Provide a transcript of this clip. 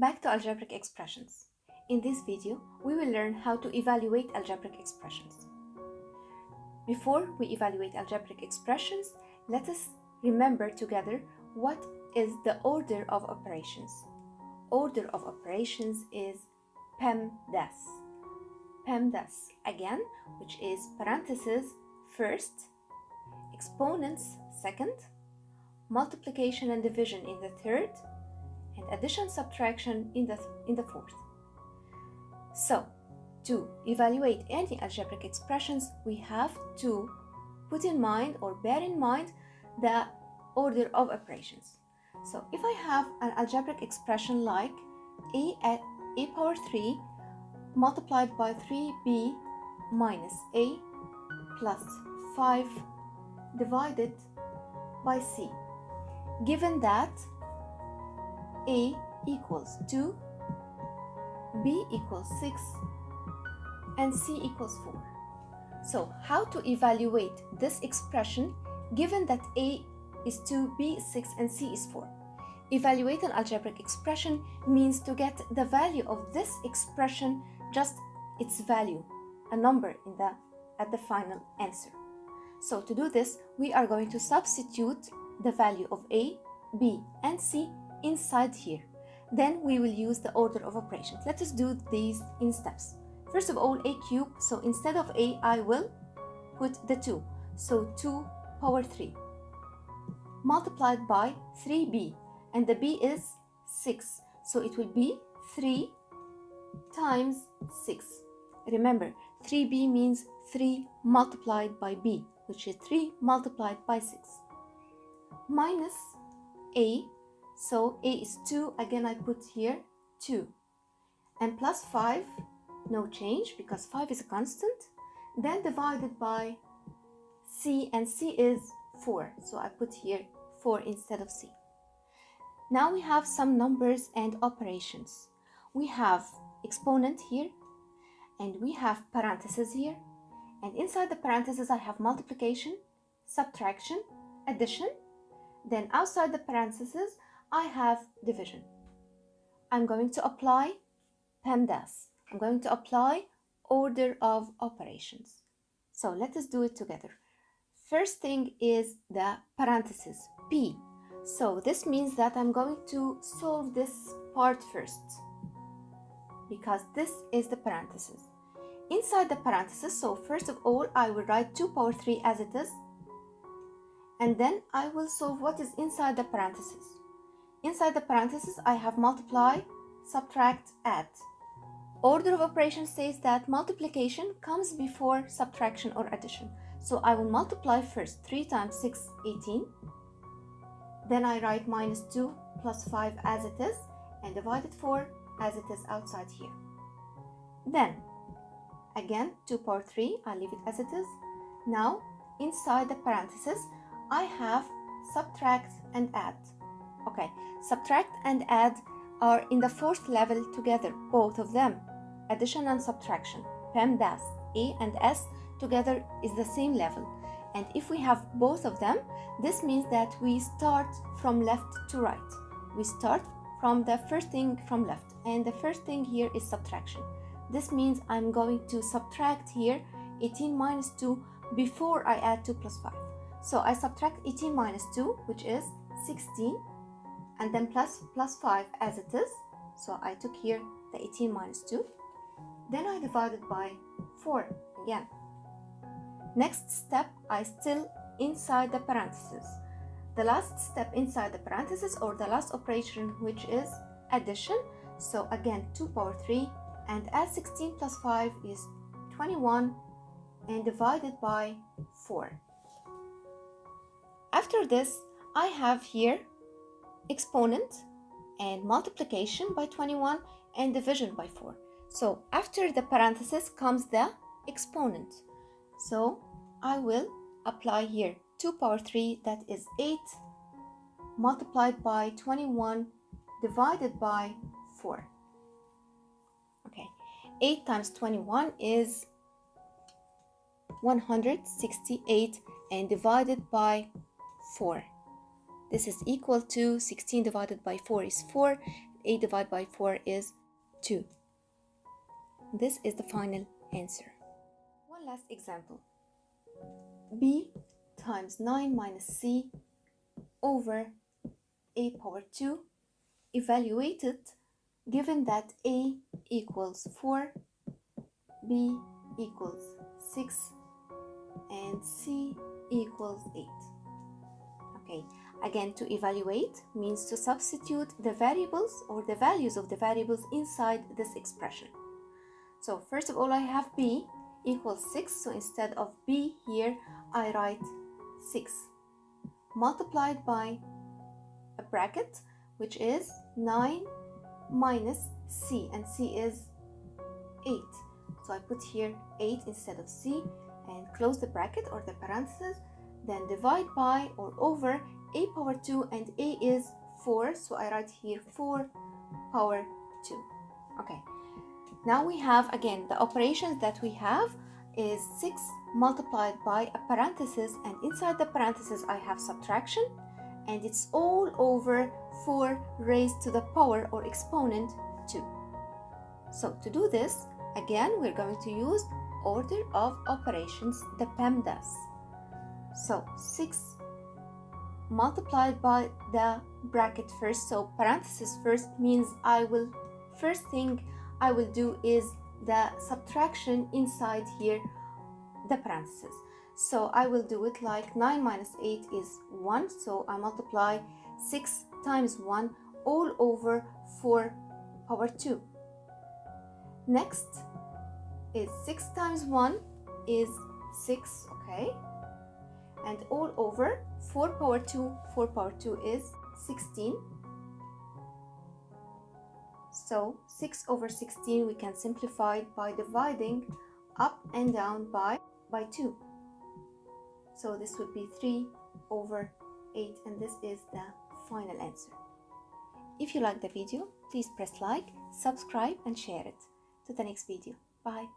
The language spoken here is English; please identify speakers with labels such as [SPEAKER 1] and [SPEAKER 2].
[SPEAKER 1] back to algebraic expressions. In this video, we will learn how to evaluate algebraic expressions. Before we evaluate algebraic expressions, let us remember together what is the order of operations. Order of operations is PEMDAS. PEMDAS again, which is parentheses first, exponents second, multiplication and division in the third, and addition subtraction in the fourth. So, to evaluate any algebraic expressions, we have to put in mind or bear in mind the order of operations. So, if I have an algebraic expression like a power 3 multiplied by 3b minus a plus 5 divided by c, given that a equals 2, b equals 6, and c equals 4. So, how to evaluate this expression given that a is 2, b is 6, and c is 4? Evaluate an algebraic expression means to get the value of this expression, just its value, a number at the final answer. So to do this, we are going to substitute the value of a, b, and c inside here. Then we will use the order of operations. Let us do these in steps. First of all, a cube. So instead of a, I will put the 2. So 2 power 3 multiplied by 3b, and the b is 6. So it will be 3 times 6. Remember, 3b means 3 multiplied by b, which is 3 multiplied by 6, minus a. So a is 2, again I put here 2, and plus 5, no change because 5 is a constant, then divided by c, and c is 4, so I put here 4 instead of c. Now we have some numbers and operations. We have exponent here, and we have parentheses here, and inside the parentheses I have multiplication, subtraction, addition, then outside the parentheses I have division. I'm going to apply PEMDAS. I'm going to apply order of operations. So let us do it together. First thing is the parentheses, P. So this means that I'm going to solve this part first, because this is the parentheses. Inside the parentheses, so first of all, I will write 2 power 3 as it is, and then I will solve what is inside the parentheses. Inside the parentheses, I have multiply, subtract, add. Order of operations says that multiplication comes before subtraction or addition. So I will multiply first. 3 times 6, 18. Then I write minus 2 plus 5 as it is, and divided 4 as it is outside here. Then, again, 2 power 3, I leave it as it is. Now, inside the parentheses, I have subtract and add. Okay, subtract and add are in the fourth level together, both of them. Addition and subtraction, PEMDAS, A and S together is the same level. And if we have both of them, this means that we start from left to right. We start from the first thing from left, and the first thing here is subtraction. This means I'm going to subtract here 18 minus 2 before I add 2 plus 5. So I subtract 18 minus 2, which is 16, and then plus 5 as it is. So I took here the 18 minus 2. Then I divided by 4 again. Next step, I still inside the parentheses. The last step inside the parentheses, or the last operation, which is addition. So again, 2 power 3, and add 16 plus 5 is 21, and divided by 4. After this, I have here exponent and multiplication by 21 and division by 4. So after the parenthesis comes the exponent. So I will apply here 2 power 3, that is 8, multiplied by 21 divided by 4. Okay, 8 times 21 is 168, and divided by 4. This is equal to 16 divided by 4 is 4, a divided by 4 is 2. This is the final answer. One last example. b times 9 minus c over a power 2 evaluated given that a equals 4, b equals 6, and c equals 8. Okay, again, to evaluate means to substitute the variables or the values of the variables inside this expression. So first of all, I have b equals 6, so instead of b here, I write 6 multiplied by a bracket, which is 9 minus c, and c is 8. So I put here 8 instead of c and close the bracket or the parentheses, then divide by or over a power 2, and a is 4, so I write here 4 power 2. Okay, now we have again the operations that we have is 6 multiplied by a parenthesis, and inside the parenthesis I have subtraction, and it's all over 4 raised to the power or exponent 2. So to do this, again, we're going to use order of operations, the PEMDAS. So 6 multiplied by the bracket first, so parenthesis first means first thing I will do is the subtraction inside here, the parenthesis. So I will do it like 9 minus 8 is 1, so I multiply 6 times 1 all over 4 power 2. Next is 6 times 1 is 6, okay, and all over 4 power 2, 4 power 2 is 16. So 6 over 16 we can simplify by dividing up and down by 2. So this would be 3 over 8, and this is the final answer. If you like the video, please press like, subscribe and share it. To the next video. Bye.